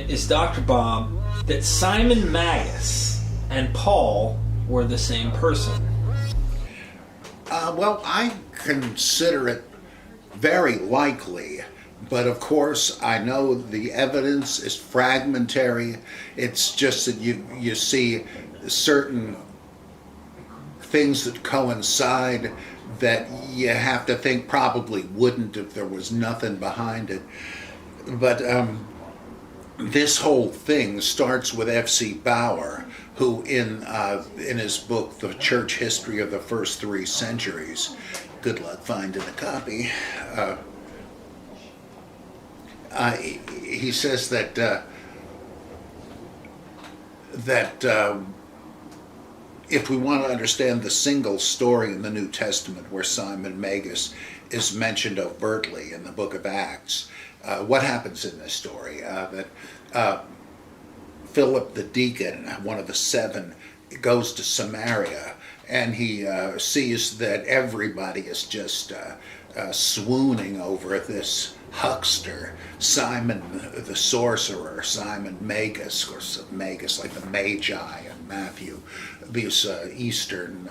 is Dr. Bob that Simon Magus and Paul were the same person? Well, I consider it very likely, but of course I know the evidence is fragmentary. It's just that you see certain things that coincide that you have to think probably wouldn't if there was nothing behind it. But this whole thing starts with F.C. Bauer, who in his book, The Church History of the First Three Centuries, good luck finding a copy, he says that if we want to understand the single story in the New Testament where Simon Magus is mentioned overtly in the book of Acts, what happens in this story? That Philip the deacon, one of the seven, goes to Samaria, and he sees that everybody is just swooning over this huckster, Simon the sorcerer, Simon Magus, or Magus like the Magi in Matthew, these Eastern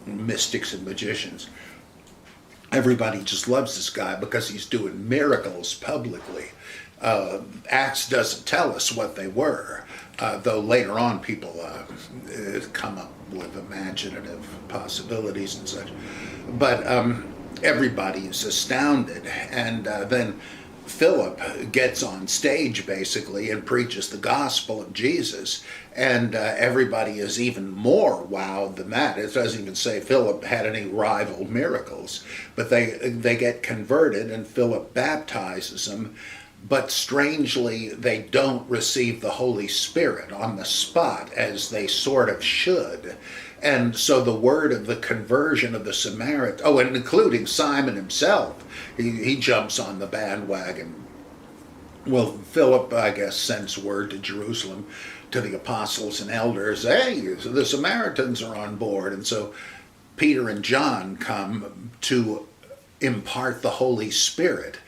mystics and magicians. Everybody just loves this guy because he's doing miracles publicly. Acts doesn't tell us what they were, though later on people come up with imaginative possibilities and such. But everybody is astounded, and then Philip gets on stage basically and preaches the gospel of Jesus, and everybody is even more wowed than that. It doesn't even say Philip had any rival miracles, but they get converted and Philip baptizes them. But strangely, they don't receive the Holy Spirit on the spot as they sort of should. And so the word of the conversion of the Samaritans, and including Simon himself, he jumps on the bandwagon. Well, Philip, I guess, sends word to Jerusalem to the apostles and elders, hey, the Samaritans are on board. And so Peter and John come to impart the Holy Spirit,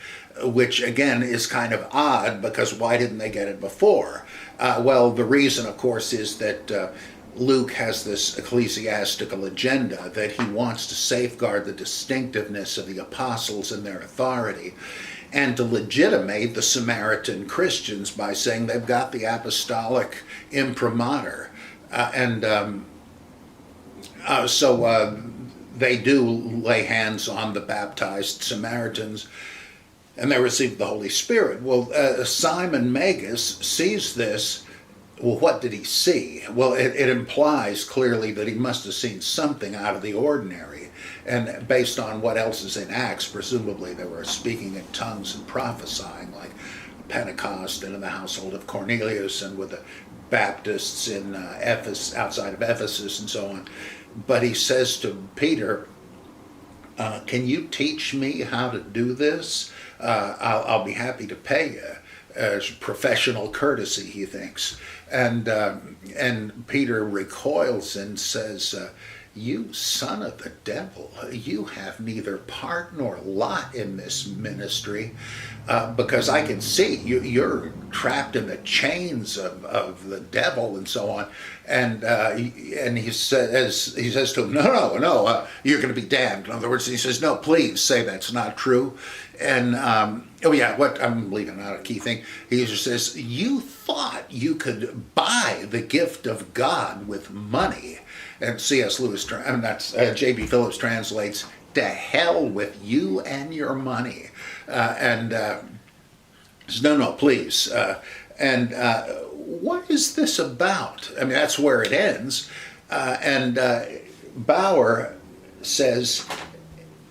which again is kind of odd because why didn't they get it before? Well, the reason, of course, is that Luke has this ecclesiastical agenda that he wants to safeguard the distinctiveness of the apostles and their authority, and to legitimate the Samaritan Christians by saying they've got the apostolic imprimatur. So they do lay hands on the baptized Samaritans, and they receive the Holy Spirit. Well, Simon Magus sees this. Well, what did he see? Well, it implies clearly that he must have seen something out of the ordinary. And based on what else is in Acts, presumably they were speaking in tongues and prophesying, like Pentecost and in the household of Cornelius and with the Baptists in Ephesus, outside of Ephesus and so on. But he says to Peter, can you teach me how to do this? I'll be happy to pay you. As professional courtesy, he thinks. And Peter recoils and says, you son of the devil, you have neither part nor lot in this ministry, because I can see you're trapped in the chains of the devil and so on. And he says to him, no, you're going to be damned. In other words, he says, no, please say that's not true. And what I'm leaving out a key thing. He just says, you thought you could buy the gift of God with money. And C.S. Lewis, that's J.B. Phillips translates, to hell with you and your money. Says, no, please. What is this about? I mean, that's where it ends. Bauer says,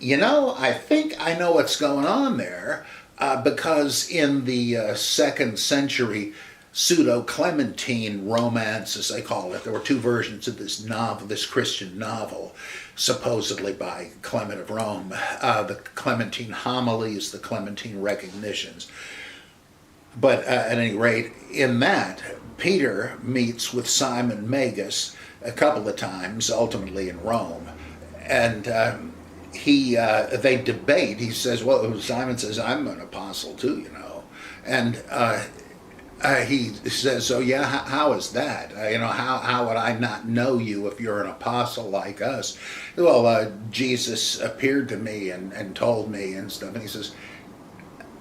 I think I know what's going on there, because in the second century pseudo-Clementine romance, as they call it, there were two versions of this novel, this Christian novel, supposedly by Clement of Rome, the Clementine homilies, the Clementine recognitions. But at any rate, in that, Peter meets with Simon Magus a couple of times, ultimately in Rome, and they debate. He says, well, Simon says, I'm an apostle too, and he says, "Oh yeah, how is that? How would I not know you if you're an apostle like us?" Well, Jesus appeared to me and told me and stuff, and he says,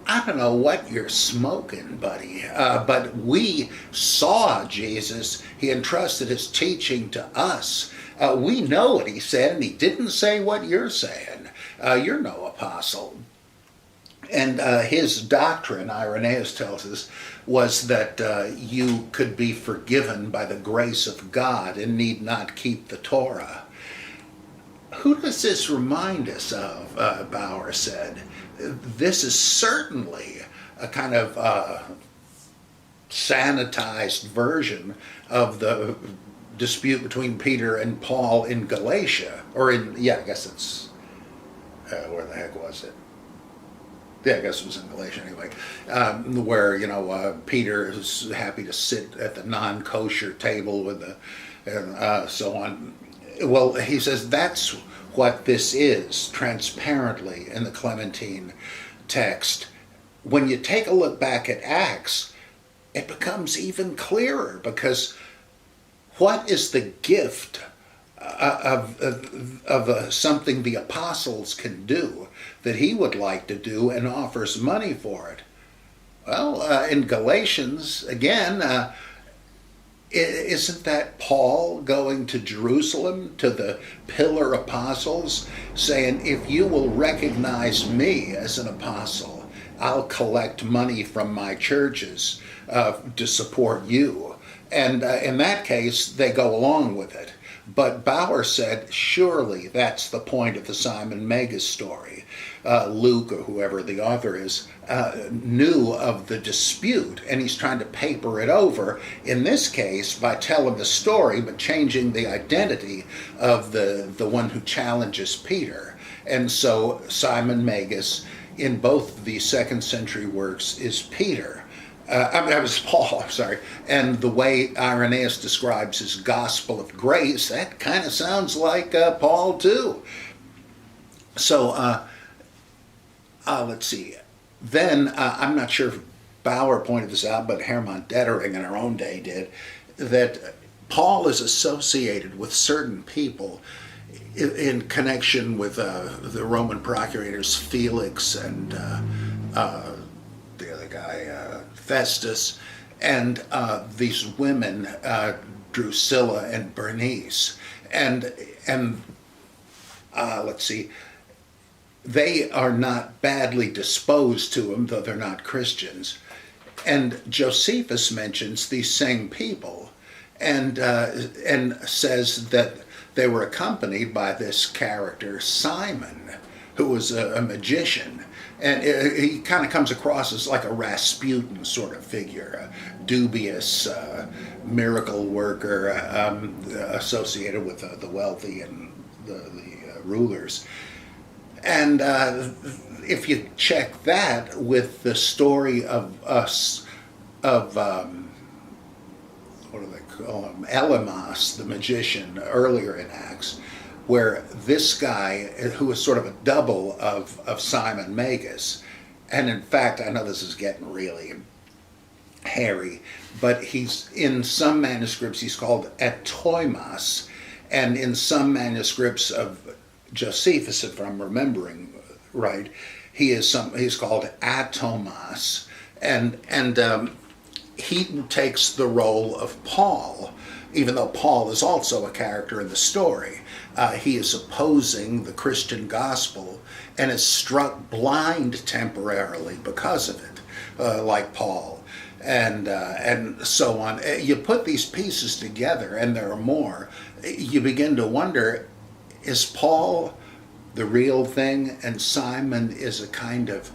"I don't know what you're smoking, buddy, but we saw Jesus. He entrusted his teaching to us. We know what he said, and he didn't say what you're saying. You're no apostle." And his doctrine, Irenaeus tells us, was that you could be forgiven by the grace of God and need not keep the Torah. Who does this remind us of? Bauer said. This is certainly a kind of sanitized version of the dispute between Peter and Paul in Galatia, I guess it's, where the heck was it? Yeah, I guess it was in Galatia anyway, where Peter is happy to sit at the non-kosher table with and so on. Well, he says that's what this is transparently in the Clementine text. When you take a look back at Acts, it becomes even clearer, because what is the gift of something the apostles can do that he would like to do and offers money for it? Well, in Galatians, again, isn't that Paul going to Jerusalem to the pillar apostles saying, if you will recognize me as an apostle, I'll collect money from my churches to support you. And in that case, they go along with it. But Bauer said, surely that's the point of the Simon Magus story. Luke, or whoever the author is, knew of the dispute, and he's trying to paper it over, in this case, by telling the story, but changing the identity of the one who challenges Peter. And so Simon Magus, in both the second century works, is Peter. It was Paul, I'm sorry. And the way Irenaeus describes his gospel of grace, that kind of sounds like Paul too. So let's see. Then, I'm not sure if Bauer pointed this out, but Hermann Dettering in our own day did, that Paul is associated with certain people in connection with the Roman procurators Felix and the other guy, Festus, and these women, Drusilla and Bernice. And let's see, they are not badly disposed to him, though they're not Christians. And Josephus mentions these same people and says that they were accompanied by this character, Simon, who was a magician. And he kind of comes across as like a Rasputin sort of figure, a dubious miracle worker associated with the wealthy and the rulers. And if you check that with the story of what do they call him, Elymas, the magician, earlier in Acts, where this guy, who is sort of a double of Simon Magus, and in fact, I know this is getting really hairy, but he's, in some manuscripts, he's called Etoimas, and in some manuscripts of Josephus, if I'm remembering right, he's called Atomas, and he takes the role of Paul, even though Paul is also a character in the story. He is opposing the Christian gospel and is struck blind temporarily because of it, like Paul, and so on. You put these pieces together, and there are more. You begin to wonder, is Paul the real thing, and Simon is a kind of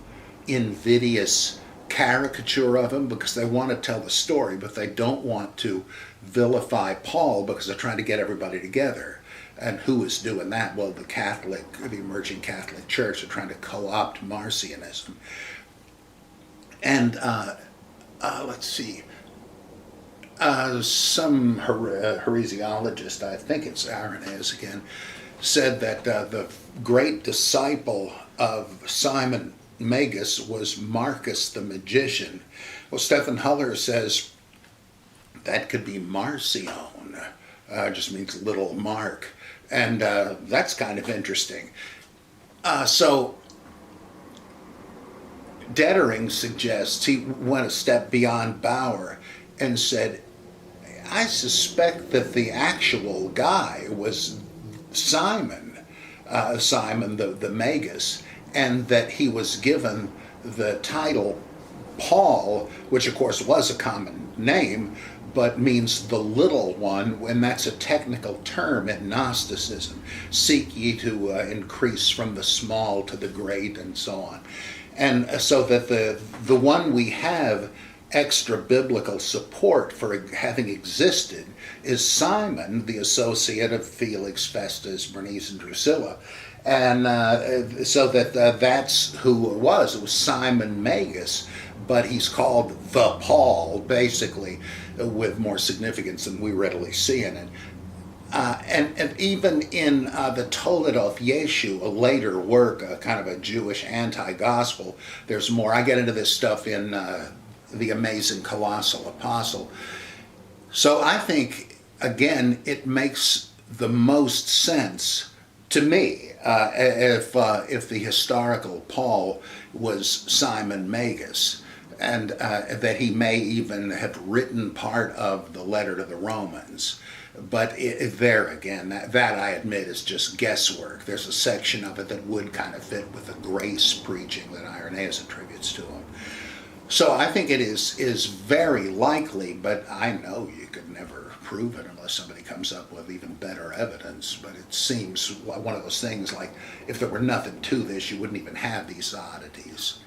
invidious caricature of him because they want to tell the story, but they don't want to vilify Paul because they're trying to get everybody together. And who is doing that? Well, the emerging Catholic Church are trying to co-opt Marcionism. And let's see, some heresiologist, I think it's Irenaeus again, said that the great disciple of Simon Magus was Marcus the magician, Well, Stephen Huller says that could be Marcion, just means little Mark. And that's kind of interesting. So Dettering suggests he went a step beyond Bauer and said, I suspect that the actual guy was Simon, Simon the Magus, and that he was given the title Paul, which of course was a common name, but means the little one, and that's a technical term in Gnosticism. Seek ye to increase from the small to the great, and so on. And so that the one we have extra biblical support for having existed is Simon, the associate of Felix, Festus, Bernice, and Drusilla. And so that that's who it was. It was Simon Magus, but he's called the Paul, basically, with more significance than we readily see in it. And even in the Toledoth Yeshu, a later work, kind of a Jewish anti-gospel, there's more. I get into this stuff in The Amazing Colossal Apostle. So I think, again, it makes the most sense to me if the historical Paul was Simon Magus, and that he may even have written part of the letter to the Romans. But there again, that I admit is just guesswork. There's a section of it that would kind of fit with the grace preaching that Irenaeus attributes to him. So I think it is very likely, but I know you could never prove it unless somebody comes up with even better evidence. But it seems one of those things like if there were nothing to this, you wouldn't even have these oddities.